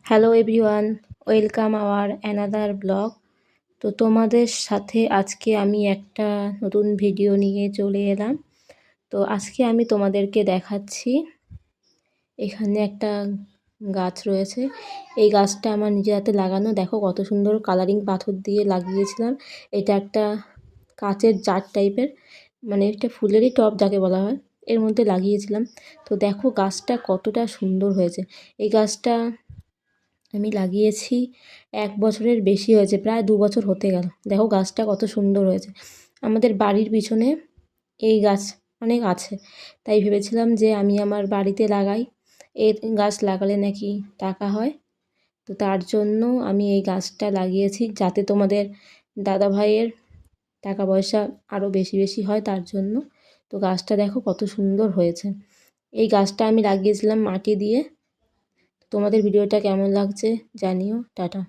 Hello everyone, welcome hour another blog. তো তোমাদের সাথে আজকে আমি একটা নতুন ভিডিও নিয়ে চলে এলাম। তো আজকে আমি তোমাদেরকে দেখাচ্ছি, এখানে একটা গাছ রয়েছে। এই গাছটা আমার নিজের হাতে লাগানো। দেখো কত সুন্দর কালারিং পাথর দিয়ে লাগিয়েছিলাম। এটা একটা কাচের জার টাইপের, মানে একটা ফুলেরই টব যাকে বলা হয়, এর মধ্যে লাগিয়েছিলাম। তো দেখো গাছটা কতটা সুন্দর হয়েছে। এই গাছটা আমি লাগিয়েছি 1 বছরের বেশি হয়েছে, প্রায় 2 বছর হতে গেল। দেখো গাছটা কত সুন্দর হয়েছে। আমাদের বাড়ির পিছনে এই গাছ অনেক আছে, তাই ভেবেছিলাম যে আমি আমার বাড়িতে লাগাই। এর গাছ লাগালে নাকি টাকা হয়, তো তার জন্য আমি এই গাছটা লাগিয়েছি, যাতে তোমাদের দাদাভাইয়ের টাকা পয়সা আরও বেশি বেশি হয় তার জন্য। তো গাছটা দেখো কত সুন্দর হয়েছে। এই গাছটা আমি লাগিয়েছিলাম মাটি দিয়ে। তোমাদের ভিডিওটা কেমন লাগছে জানিও। টাটা।